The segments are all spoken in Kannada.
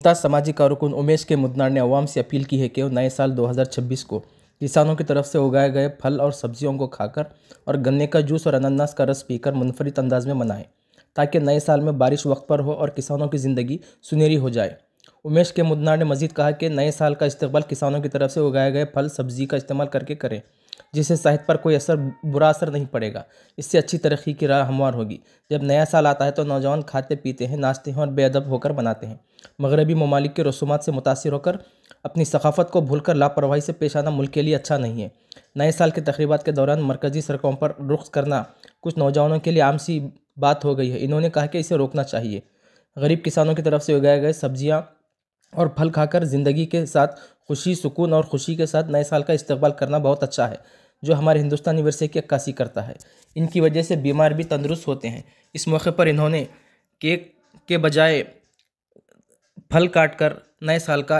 उस्ताद समाजी कारकुन उमेश के मुदनार ने अवाम से अपील की है कि वो नए साल 2026 को किसानों की तरफ से उगाए गए फल और सब्जियों को खाकर और गन्ने का जूस और अनानास का रस पीकर मुनफरिद अंदाज में मनाएं, ताकि नए साल में बारिश वक्त पर हो और किसानों की ज़िंदगी सुनहरी हो जाए। उमेश के मुदनार ने मजीद कहा कि नए साल का इस्तेमाल किसानों की तरफ से उगाए गए फल सब्जी का इस्तेमाल करके करें, जिससे सेहत पर कोई बुरा असर नहीं पड़ेगा। इससे अच्छी तरक्की की राह हमवार होगी। जब नया साल आता है तो नौजवान खाते पीते हैं, नाचते हैं और बेअदब होकर मनाते हैं। मगरबी ममालिक के रसूमात से मुतासिर होकर अपनी सकाफ़त को भूलकर लापरवाही से पेश आना मुल्क के लिए अच्छा नहीं है। नए साल के तक़रीबात के दौरान मरकज़ी सड़कों पर रुख्स करना कुछ नौजवानों के लिए आम सी बात हो गई है। इन्होंने कहा कि इसे रोकना चाहिए। गरीब किसानों की तरफ से उगाए गए सब्जियाँ और फल खाकर ज़िंदगी के साथ खुशी, सुकून और खुशी के साथ नए साल का इस्तकबाल करना बहुत अच्छा है, जो हमारे हिंदुस्तानी विरसे की अक्कासी करता है। इनकी वजह से बीमार भी तंदुरुस्त होते हैं। इस मौके पर इन्होंने केक के बजाय फल काटकर नए साल का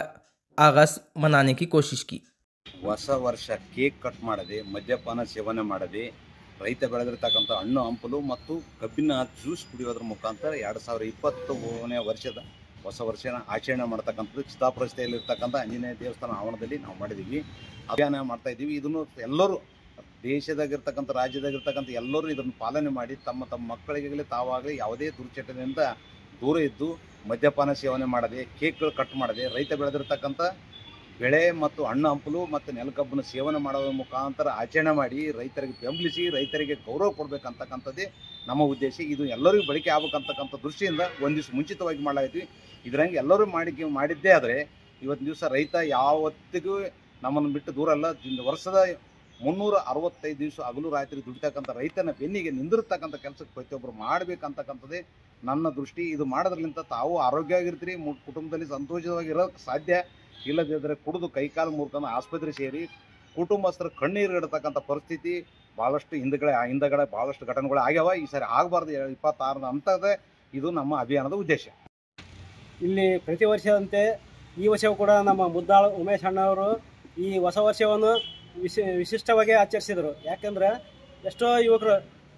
आगाज़ मनाने की कोशिश की। ಹೊಸ ವರ್ಷ ಕೇಕ್ ಕಟ್ ಮಾಡದೆ, ಮದ್ಯಪಾನ ಸೇವನೆ ಮಾಡದೆ, ರೈತ ಬೆಳೆದಿರ್ತಕ್ಕಂಥ ಹಣ್ಣು ಹಂಪಲು ಮತ್ತು ಕಬ್ಬಿನ ಜ್ಯೂಸ್ ಕುಡಿಯೋದ್ರ ಮುಖಾಂತರ 2020ನೇ ವರ್ಷದ ಹೊಸ ವರ್ಷನ ಆಚರಣೆ ಮಾಡ್ತಕ್ಕಂಥದ್ದು ಚಿತ್ತಾಪುರ ರಸ್ತೆಯಲ್ಲಿರ್ತಕ್ಕಂಥ ಆಂಜನೇಯ ದೇವಸ್ಥಾನ ಆವರಣದಲ್ಲಿ ನಾವು ಮಾಡಿದ್ದೀವಿ, ಅಭಿಯಾನ ಮಾಡ್ತಾ ಇದ್ದೀವಿ. ಇದನ್ನು ಎಲ್ಲರೂ ದೇಶದಾಗಿರ್ತಕ್ಕಂಥ ರಾಜ್ಯದಾಗಿರ್ತಕ್ಕಂಥ ಎಲ್ಲರೂ ಇದನ್ನು ಪಾಲನೆ ಮಾಡಿ ತಮ್ಮ ತಮ್ಮ ಮಕ್ಕಳಿಗಾಗಲಿ ತಾವಾಗಲಿ ಯಾವುದೇ ದುರ್ಚಟನೆಯಿಂದ ದೂರ ಇದ್ದು ಮದ್ಯಪಾನ ಸೇವನೆ ಮಾಡದೆ, ಕೇಕ್ಗಳು ಕಟ್ ಮಾಡದೆ, ರೈತ ಬೆಳೆದಿರ್ತಕ್ಕಂಥ ಬೆಳೆ ಮತ್ತು ಹಣ್ಣು ಹಂಪಲು ಮತ್ತು ನೆಲಕಬ್ಬನ್ನು ಸೇವನೆ ಮಾಡೋದ್ರ ಮುಖಾಂತರ ಆಚರಣೆ ಮಾಡಿ ರೈತರಿಗೆ ಬೆಂಬಲಿಸಿ ರೈತರಿಗೆ ಗೌರವ ಕೊಡಬೇಕಂತಕ್ಕಂಥದ್ದೇ ನಮ್ಮ ಉದ್ದೇಶ. ಇದು ಎಲ್ಲರಿಗೂ ಬಳಕೆ ಆಗಬೇಕಂತಕ್ಕಂಥ ದೃಷ್ಟಿಯಿಂದ ಒಂದು ದಿವಸ ಮುಂಚಿತವಾಗಿ ಮಾಡಲಾಗಿದ್ವಿ. ಇದರಂಗೆ ಎಲ್ಲರೂ ಮಾಡಿದ್ದೇ ಆದರೆ ಇವತ್ತಿನ ದಿವಸ ರೈತ ಯಾವತ್ತಿಗೂ ನಮ್ಮನ್ನು ಬಿಟ್ಟು ದೂರ ಅಲ್ಲ. ವರ್ಷದ 365 ದಿವಸ ಹಗಲು ರಾತ್ರಿ ದುಡಿತಕ್ಕಂಥ ರೈತನ ಬೆನ್ನಿಗೆ ನಿಂದಿರ್ತಕ್ಕಂಥ ಕೆಲಸಕ್ಕೆ ಪ್ರತಿಯೊಬ್ಬರು ಮಾಡಬೇಕಂತಕ್ಕಂಥದ್ದೇ ನನ್ನ ದೃಷ್ಟಿ. ಇದು ಮಾಡೋದ್ರಿಂದ ತಾವು ಆರೋಗ್ಯವಾಗಿರ್ತೀರಿ, ಕುಟುಂಬದಲ್ಲಿ ಸಂತೋಷವಾಗಿರೋಕ್ಕೆ ಸಾಧ್ಯ. ಇಲ್ಲದಿದ್ದರೆ ಕುಡಿದು ಕೈಕಾಲು ಮುರ್ಕೊಂಡು ಆಸ್ಪತ್ರೆ ಸೇರಿ ಕುಟುಂಬಸ್ಥರ ಕಣ್ಣೀರು ಇಡತಕ್ಕಂಥ ಪರಿಸ್ಥಿತಿ ಭಾಳಷ್ಟು ಹಿಂದಗಡೆ ಭಾಳಷ್ಟು ಘಟನೆಗಳು ಆಗ್ಯಾವ. ಈ ಸಾರಿ ಆಗಬಾರ್ದು 26 ಅಂತದೇ ಇದು ನಮ್ಮ ಅಭಿಯಾನದ ಉದ್ದೇಶ. ಇಲ್ಲಿ ಪ್ರತಿ ವರ್ಷದಂತೆ ಈ ವರ್ಷವೂ ಕೂಡ ನಮ್ಮ ಮುದ್ದಾಳು ಉಮೇಶ್ ಅಣ್ಣವರು ಈ ಹೊಸ ವರ್ಷವನ್ನು ವಿಶಿಷ್ಟವಾಗಿ ಆಚರಿಸಿದರು. ಯಾಕಂದ್ರೆ ಎಷ್ಟೋ ಯುವಕರು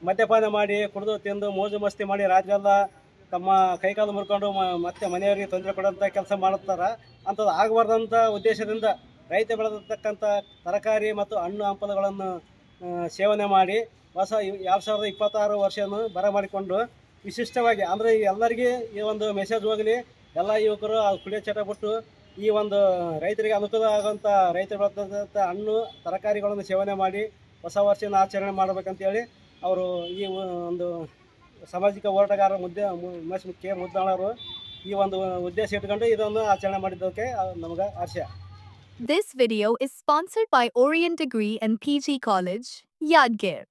ಮದ್ಯಪಾನ ಮಾಡಿ ಕುಡಿದು ತಿಂದು ಮೋಜು ಮಸ್ತಿ ಮಾಡಿ ರಾತ್ರಿಯೆಲ್ಲ ತಮ್ಮ ಕೈಕಾಲು ಮುರ್ಕೊಂಡು ಮತ್ತೆ ಮನೆಯವರಿಗೆ ತೊಂದರೆ ಕೊಡೋಂಥ ಕೆಲಸ ಮಾಡುತ್ತಾರೆ. ಅಂಥದ್ದು ಆಗಬಾರ್ದಂಥ ಉದ್ದೇಶದಿಂದ ರೈತ ಬೆಳೆದಿರ್ತಕ್ಕಂಥ ತರಕಾರಿ ಮತ್ತು ಹಣ್ಣು ಹಂಪಲುಗಳನ್ನು ಸೇವನೆ ಮಾಡಿ ಹೊಸ 2026 ವರ್ಷವನ್ನು ಬರಮಾಡಿಕೊಂಡು ವಿಶಿಷ್ಟವಾಗಿ ಅಂದರೆ ಎಲ್ಲರಿಗೆ ಈ ಒಂದು ಮೆಸೇಜ್ ಹೋಗಲಿ, ಎಲ್ಲ ಯುವಕರು ಕುಡಿಯೋ ಚಟ ಬಿಟ್ಟು ಈ ಒಂದು ರೈತರಿಗೆ ಅನುಕೂಲ ಆಗುವಂಥ ರೈತ ಬೆಳೆದಂಥ ಹಣ್ಣು ತರಕಾರಿಗಳನ್ನು ಸೇವನೆ ಮಾಡಿ ಹೊಸ ವರ್ಷನ ಆಚರಣೆ ಮಾಡಬೇಕಂತೇಳಿ ಅವರು ಈ ಒಂದು ಸಾಮಾಜಿಕ ಹೋರಾಟಗಾರ ಉಮೇಶ್ ಕೆ ಮುದ್ದಾಳರು ಈ ಒಂದು ಉದ್ದೇಶ ಇಟ್ಕೊಂಡು ಇದನ್ನು ಆಚರಣೆ ಮಾಡಿದ್ದಕ್ಕೆ ನಮಗೆ ಹರ್ಷ. This video is sponsored by Orient Degree and PG College, Yadgir.